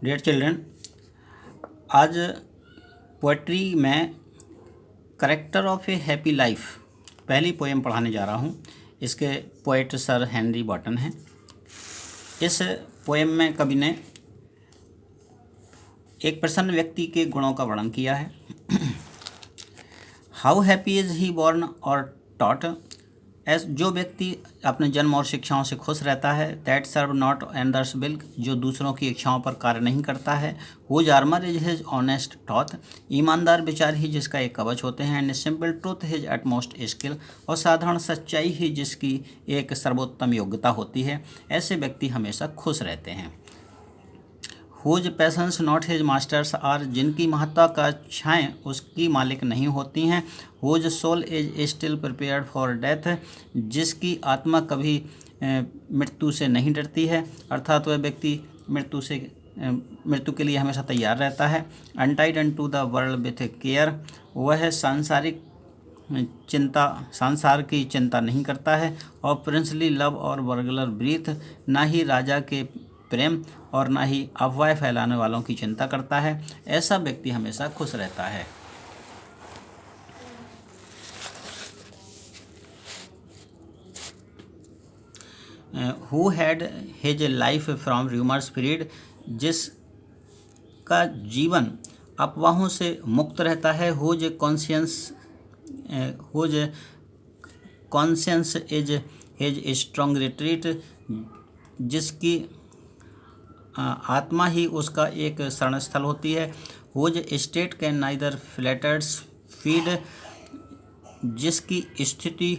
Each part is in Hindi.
डियर चिल्ड्रन, आज पोएट्री में character of A happy life पहली पोएम पढ़ाने जा रहा हूँ। इसके पोएट सर हेनरी बर्टन हैं। इस पोएम में कवि ने एक प्रसन्न व्यक्ति के गुणों का वर्णन किया है। How happy is he born और टॉट, जो व्यक्ति अपने जन्म और शिक्षाओं से खुश रहता है। दैट सर्व नॉट एंदर्स बिल्क, जो दूसरों की इच्छाओं पर कार्य नहीं करता है। Whose armour is his honest टॉथ, ईमानदार विचार ही जिसका एक कवच होते हैं। And simple truth his utmost skill, और साधारण सच्चाई ही जिसकी एक सर्वोत्तम योग्यता होती है। ऐसे व्यक्ति हमेशा खुश रहते हैं। Whose passions not his masters are, जिनकी महत्वाकांक्षाएँ उसकी मालिक नहीं होती हैं। Whose soul is still prepared for death, जिसकी आत्मा कभी मृत्यु से नहीं डरती है, अर्थात वह व्यक्ति मृत्यु के लिए हमेशा तैयार रहता है। Untied unto the world with care, वह संसार की चिंता नहीं करता है। और प्रिंसली लव और बर्गलर ब्रीथ, ना ही राजा के प्रेम और ना ही अफवाह फैलाने वालों की चिंता करता है। ऐसा व्यक्ति हमेशा खुश रहता है। Who had his life from rumours freed, जिसका जीवन अफवाहों से मुक्त रहता है। Whose conscience is his strong retreat, जिसकी आत्मा ही उसका एक शरण स्थल होती है। Whose state can neither flatterers feed, जिसकी स्थिति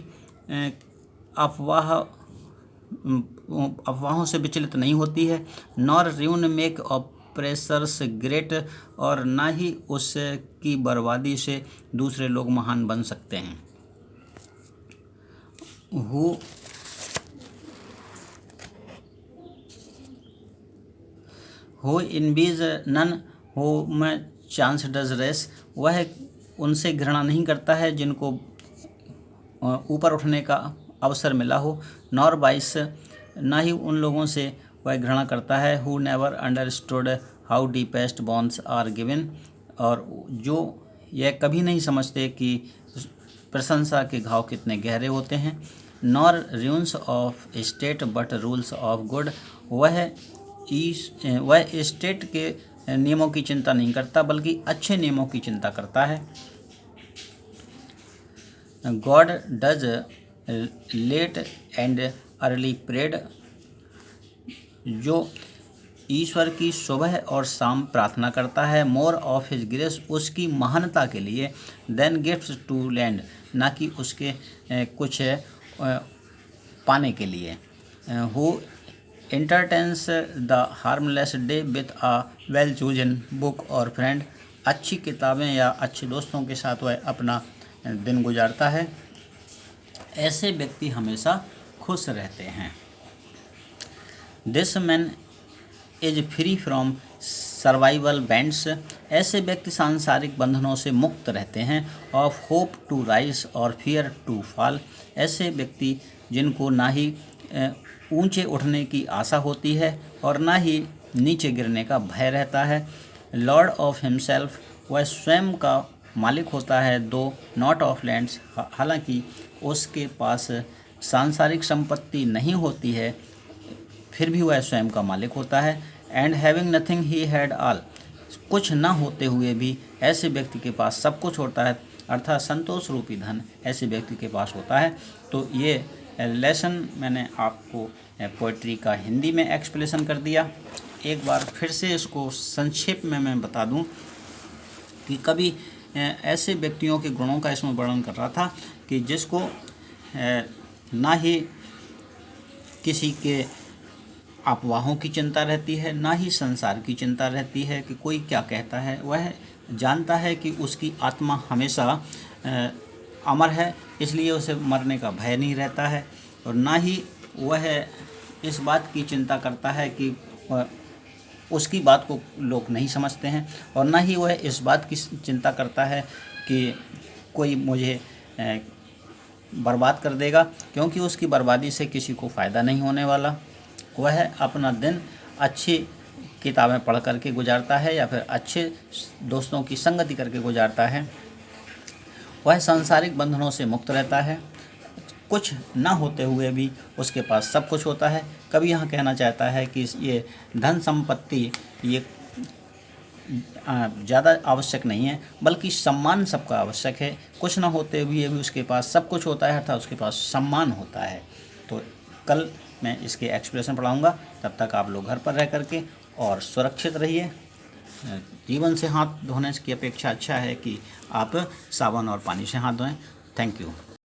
अफवाहों से विचलित नहीं होती है। Nor ruin make oppressors great, और ना ही उसकी बर्बादी से दूसरे लोग महान बन सकते हैं। Who envies none whom chance does raise, वह उनसे घृणा नहीं करता है जिनको ऊपर उठने का अवसर मिला हो। नॉर बाइस, ना ही उन लोगों से वह घृणा करता है। Who never understood how deepest bonds are given, और जो यह कभी नहीं समझते कि प्रशंसा के घाव कितने गहरे होते हैं। Nor rules of state but rules of good, वह स्टेट के नियमों की चिंता नहीं करता बल्कि अच्छे नियमों की चिंता करता है। God does late and early prayed, जो ईश्वर की सुबह और शाम प्रार्थना करता है। मोर ऑफ हिज ग्रेस, उसकी महानता के लिए। देन गिफ्ट्स टू लैंड, ना कि उसके कुछ पाने के लिए। Who entertains the harmless day with a well chosen book और फ्रेंड, अच्छी किताबें या अच्छे दोस्तों के साथ वह अपना दिन गुजारता है। ऐसे व्यक्ति हमेशा खुश रहते हैं। This man is free from survival bands, ऐसे व्यक्ति सांसारिक बंधनों से मुक्त रहते हैं। ऑफ होप टू राइज और फियर टू फॉल, ऐसे व्यक्ति जिनको ना ही ऊंचे उठने की आशा होती है और ना ही नीचे गिरने का भय रहता है। लॉर्ड ऑफ हिमसेल्फ, वह स्वयं का मालिक होता है। दो नॉट ऑफ लैंड्स, हालांकि उसके पास सांसारिक संपत्ति नहीं होती है फिर भी वह स्वयं का मालिक होता है। And having nothing he had all, कुछ ना होते हुए भी ऐसे व्यक्ति के पास सब कुछ होता है, अर्थात संतोष रूपी धन ऐसे व्यक्ति के पास होता है। तो ये लेसन मैंने आपको पोइट्री का हिंदी में एक्सप्लेनेशन कर दिया। एक बार फिर से इसको संक्षेप में मैं बता दूं कि कभी ऐसे व्यक्तियों के गुणों का इसमें वर्णन कर रहा था कि जिसको ना ही किसी के अफवाहों की चिंता रहती है, ना ही संसार की चिंता रहती है कि कोई क्या कहता है। वह जानता है कि उसकी आत्मा हमेशा अमर है, इसलिए उसे मरने का भय नहीं रहता है। और ना ही वह इस बात की चिंता करता है कि उसकी बात को लोग नहीं समझते हैं, और ना ही वह इस बात की चिंता करता है कि कोई मुझे बर्बाद कर देगा, क्योंकि उसकी बर्बादी से किसी को फ़ायदा नहीं होने वाला। वह अपना दिन अच्छी किताबें पढ़ करके गुजारता है या फिर अच्छे दोस्तों की संगति करके गुजारता है, वह सांसारिक बंधनों से मुक्त रहता है। कुछ ना होते हुए भी उसके पास सब कुछ होता है। कवि यहाँ कहना चाहता है कि ये धन संपत्ति ये ज़्यादा आवश्यक नहीं है, बल्कि सम्मान सबका आवश्यक है। कुछ ना होते हुए भी उसके पास सब कुछ होता है, अर्थात उसके पास सम्मान होता है। तो कल मैं इसके एक्सप्रेशन पढ़ाऊँगा, तब तक आप लोग घर पर रह करके और सुरक्षित रहिए। जीवन से हाथ धोने की अपेक्षा अच्छा है कि आप साबुन और पानी से हाथ धोएं। Thank you.